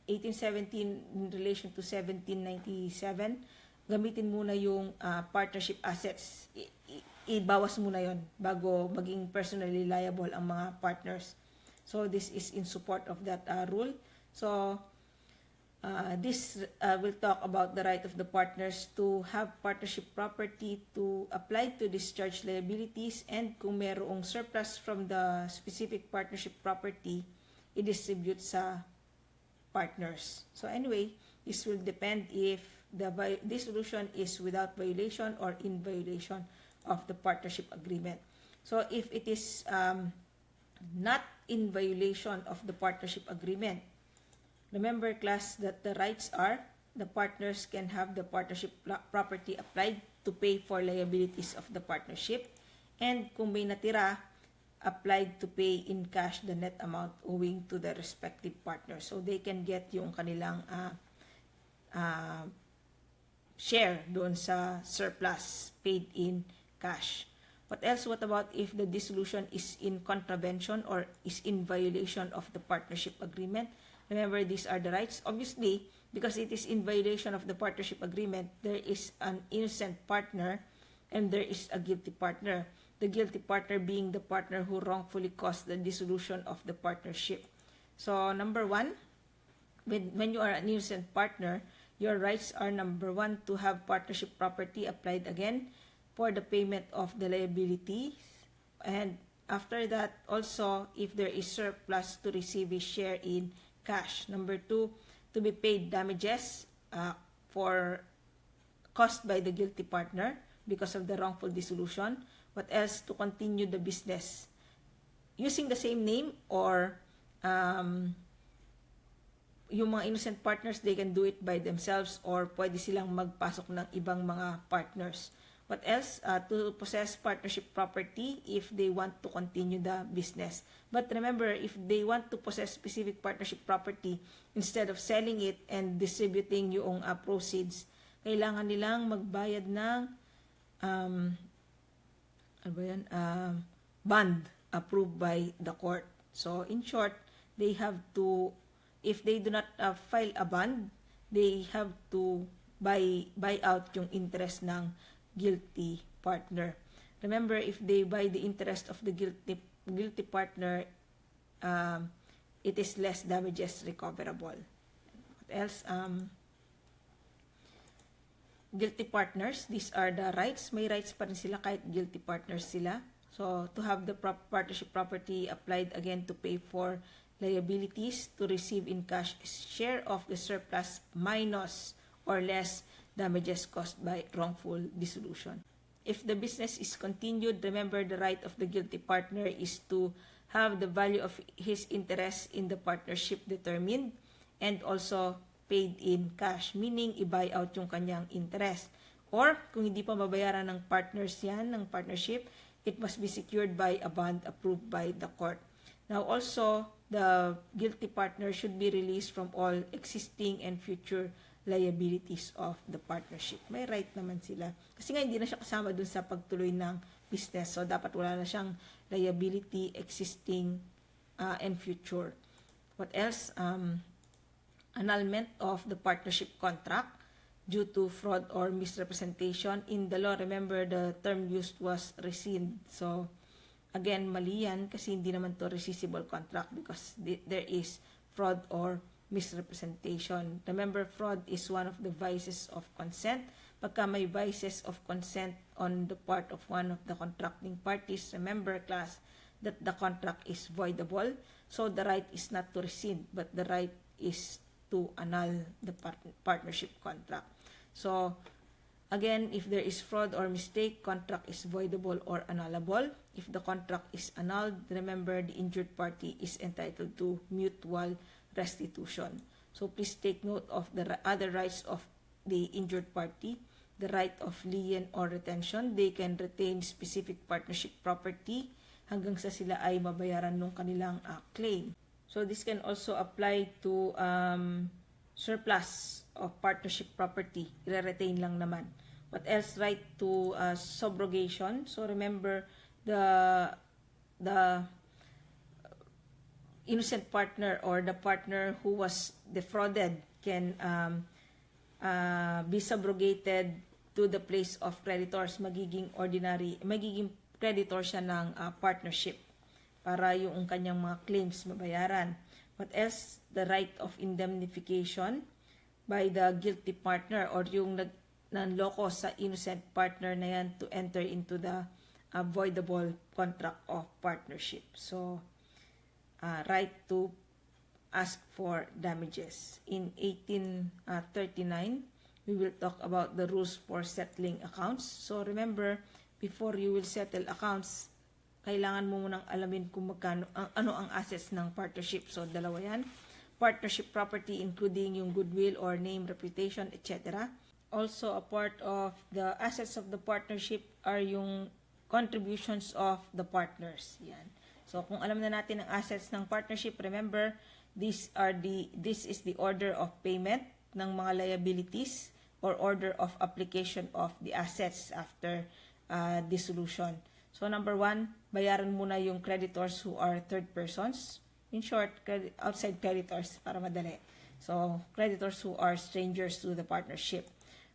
1817 in relation to 1797, gamitin muna yung partnership assets. Ibawas muna yon bago maging personally liable ang mga partners. So this is in support of that rule. So this will talk about the right of the partners to have partnership property to apply to discharge liabilities, and kung mayroong surplus from the specific partnership property, i-distribute sa partners. So anyway, this will depend if the dissolution is without violation or in violation of the partnership agreement. So if it is not in violation of the partnership agreement, remember class that the rights are the partners can have the partnership property applied to pay for liabilities of the partnership, and kung may natira, applied to pay in cash the net amount owing to the respective partners. So they can get yung kanilang share doon sa surplus paid in cash. What else? What about if the dissolution is in contravention or is in violation of the partnership agreement? Remember, these are the rights. Obviously, because it is in violation of the partnership agreement, there is an innocent partner and there is a guilty partner. The guilty partner being the partner who wrongfully caused the dissolution of the partnership. So, number 1, when you are an innocent partner, your rights are number 1, to have partnership property applied again for the payment of the liabilities, and after that, also, if there is surplus, to receive a share in cash. Number 2, to be paid damages for caused by the guilty partner because of the wrongful dissolution. What else? To continue the business using the same name, or yung mga innocent partners, they can do it by themselves or pwede silang magpasok ng ibang mga partners. What else? To possess partnership property if they want to continue the business. But remember, if they want to possess specific partnership property, instead of selling it and distributing yung proceeds, kailangan nilang magbayad ng bond approved by the court. So, in short, they have to, if they do not file a bond, they have to buy out yung interest ng guilty partner. Remember, if they buy the interest of the guilty partner, it is less damages recoverable. What else? Guilty partners, these are the rights. May rights pa rin sila kahit guilty partners sila. So, to have the partnership property applied again to pay for liabilities, to receive in cash share of the surplus minus or less damages caused by wrongful dissolution. If the business is continued, remember the right of the guilty partner is to have the value of his interest in the partnership determined and also paid in cash, meaning i-buy out yung kanyang interest. Or, kung hindi pa mabayaran ng partners yan, ng partnership, it must be secured by a bond approved by the court. Now, also, the guilty partner should be released from all existing and future liabilities of the partnership. May right naman sila. Kasi nga, hindi na siya kasama dun sa pagtuloy ng business. So, dapat wala na siyang liability existing and future. What else? Annulment of the partnership contract due to fraud or misrepresentation. In the law, remember, the term used was rescind. So, again, mali yan kasi hindi naman to rescissible contract because there is fraud or misrepresentation. Remember, fraud is one of the vices of consent. Pagka may vices of consent on the part of one of the contracting parties, remember, class, that the contract is voidable. So, the right is not to rescind, but the right is to annul the partnership contract. So, again, if there is fraud or mistake, contract is voidable or annullable. If the contract is annulled, remember the injured party is entitled to mutual restitution. So, please take note of the other rights of the injured party. The right of lien or retention. They can retain specific partnership property hanggang sa sila ay mabayaran ng kanilang claim. So, this can also apply to surplus of partnership property. I-retain lang naman. What else? Right to subrogation. So, remember, the innocent partner or the partner who was defrauded can be subrogated to the place of creditors. Magiging creditor siya ng partnership para yung kanyang mga claims mabayaran. What else? The right of indemnification by the guilty partner or yung nanloko sa innocent partner na yan to enter into the voidable contract of partnership. So, right to ask for damages. In 1839, we will talk about the rules for settling accounts. So, remember, before you will settle accounts, kailangan mo munang alamin kung magkano, ano ang assets ng partnership. So, dalawa yan. Partnership property including yung goodwill or name, reputation, etc. Also, a part of the assets of the partnership are yung contributions of the partners. Yan. So, kung alam na natin ang assets ng partnership, remember, this is the order of payment ng mga liabilities or order of application of the assets after dissolution. So, number 1, bayaran muna yung creditors who are third persons. In short, outside creditors para madali. So, creditors who are strangers to the partnership.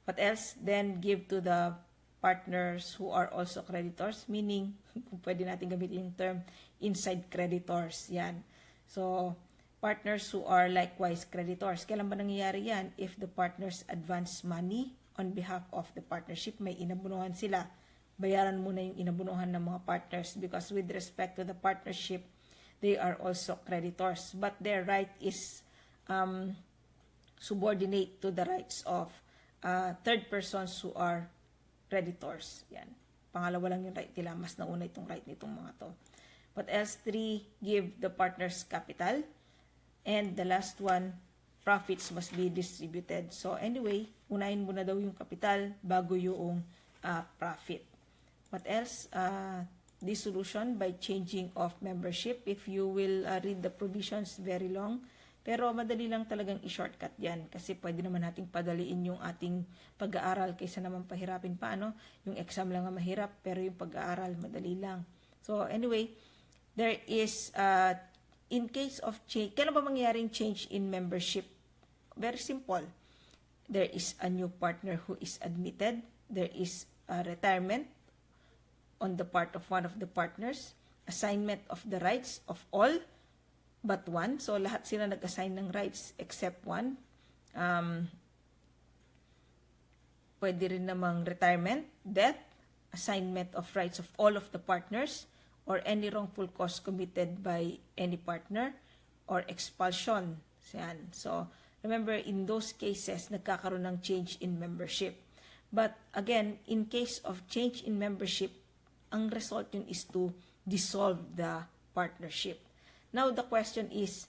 What else? Then, give to the partners who are also creditors. Meaning, kung pwede natin gamitin yung term, inside creditors. Yan. So, partners who are likewise creditors. Kailan ba nangyayari yan? If the partners advance money on behalf of the partnership, may inabunuhan sila. Bayaran muna yung inabunuhan ng mga partners because with respect to the partnership, they are also creditors. But their right is subordinate to the rights of third persons who are creditors. Yan. Pangalawa lang yung right nila. Mas nauna itong right nitong mga to. What else? 3, give the partners capital. And the last one, profits must be distributed. So anyway, unahin muna daw yung capital bago yung profit. What else? Dissolution by changing of membership. If you will read the provisions, very long. Pero madali lang talagang i-shortcut yan. Kasi pwede naman nating padaliin yung ating pag-aaral kaysa naman pahirapin pa. Ano? Yung exam lang ang mahirap, pero yung pag-aaral madali lang. So anyway, there is, in case of change, kailan ba mangyaring change in membership? Very simple. There is a new partner who is admitted. There is a retirement on the part of one of the partners, assignment of the rights of all but one. So, lahat sila nag-assign ng rights except one. Pwede rin namang retirement, death, assignment of rights of all of the partners, or any wrongful cause committed by any partner, or expulsion. Yan. So, remember, in those cases, nagkakaroon ng change in membership. But, again, in case of change in membership, ang result yun is to dissolve the partnership. Now, the question is,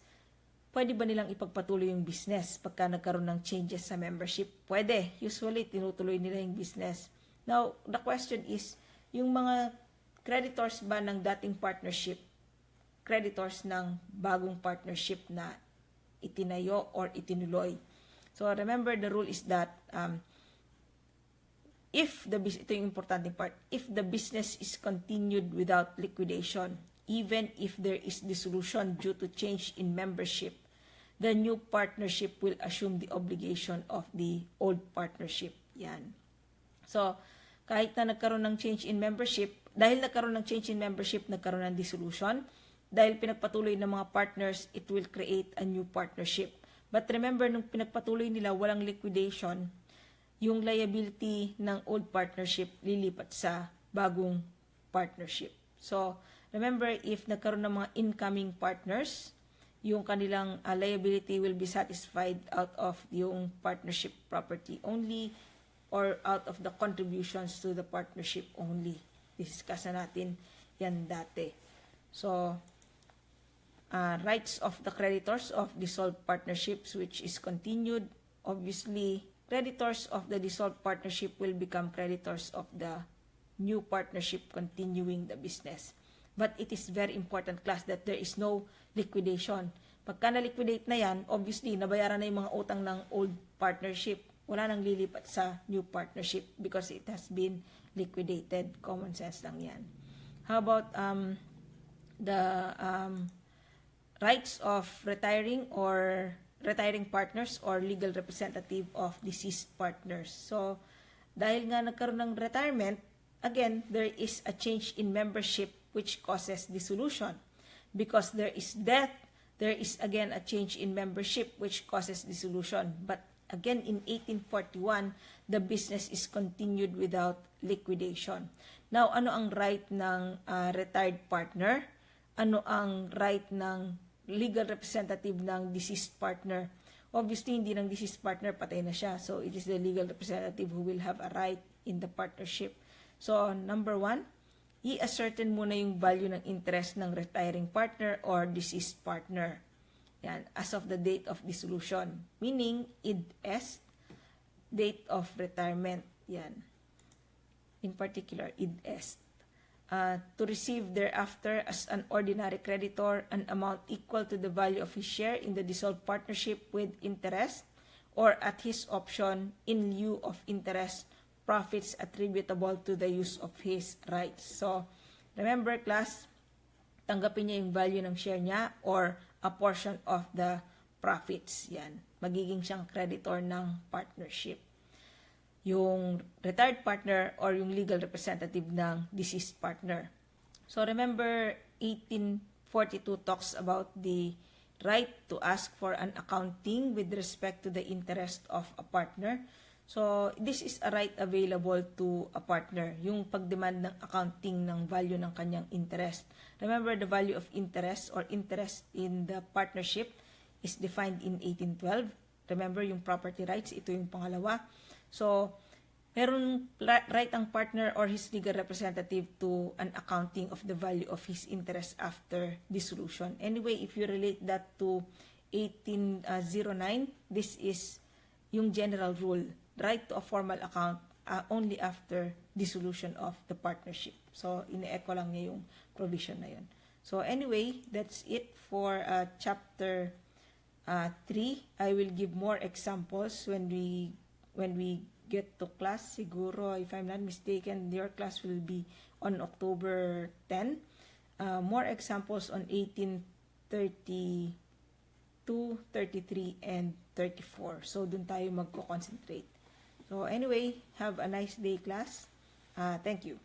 pwede ba nilang ipagpatuloy yung business pagka nagkaroon ng changes sa membership? Pwede. Usually, tinutuloy nila yung business. Now, the question is, yung mga creditors ba ng dating partnership, creditors ng bagong partnership na itinayo or itinuloy. So, remember, the rule is that ito yung importante part, if the business is continued without liquidation, even if there is dissolution due to change in membership, the new partnership will assume the obligation of the old partnership. Yan. So, kahit na nagkaroon ng change in membership, dahil nagkaroon ng change in membership, nagkaroon ng dissolution, dahil pinagpatuloy ng mga partners, it will create a new partnership. But remember, nung pinagpatuloy nila, walang liquidation, yung liability ng old partnership lilipat sa bagong partnership. So, remember, if nagkaroon ng mga incoming partners, yung kanilang liability will be satisfied out of yung partnership property only or out of the contributions to the partnership only. Discuss na natin yan dati. So, rights of the creditors of dissolved partnerships which is continued, obviously, creditors of the dissolved partnership will become creditors of the new partnership continuing the business. But it is very important, class, that there is no liquidation. Pagka na-liquidate na yan, obviously, nabayaran na yung mga utang ng old partnership. Wala nang lilipat sa new partnership because it has been liquidated. Common sense lang yan. How about the rights of retiring partners or legal representative of deceased partners. So, dahil nga nagkaroon ng retirement, again, there is a change in membership which causes dissolution. Because there is death, there is again a change in membership which causes dissolution. But again, in 1841, the business is continued without liquidation. Now, ano ang right ng retired partner? Ano ang right ng legal representative ng deceased partner? Obviously, hindi ng deceased partner, patay na siya. So, it is the legal representative who will have a right in the partnership. So, number 1, i-ascertain muna yung value ng interest ng retiring partner or deceased partner. Yan, as of the date of dissolution. Meaning, id est, date of retirement. Yan. In particular, id est. To receive thereafter as an ordinary creditor an amount equal to the value of his share in the dissolved partnership with interest or at his option in lieu of interest profits attributable to the use of his rights. So, remember class, tanggapin niya yung value ng share niya or a portion of the profits. Yan. Magiging siyang creditor ng partnership. Yung retired partner or yung legal representative ng deceased partner. So, remember, 1842 talks about the right to ask for an accounting with respect to the interest of a partner. So, this is a right available to a partner, yung pagdemand ng accounting ng value ng kanyang interest. Remember, the value of interest or interest in the partnership is defined in 1812. Remember, yung property rights, ito yung pangalawa. So, meron right ang partner or his legal representative to an accounting of the value of his interest after dissolution. Anyway, if you relate that to 1809, this is yung general rule, right to a formal account only after dissolution of the partnership. So, ine-echo lang niya yung provision na yun. So, anyway, that's it for chapter 3. I will give more examples when we get to class. Siguro, if I'm not mistaken, your class will be on October 10. More examples on 1832, 33, and 34. So, dun tayo magko-concentrate. So, anyway, have a nice day, class. Thank you.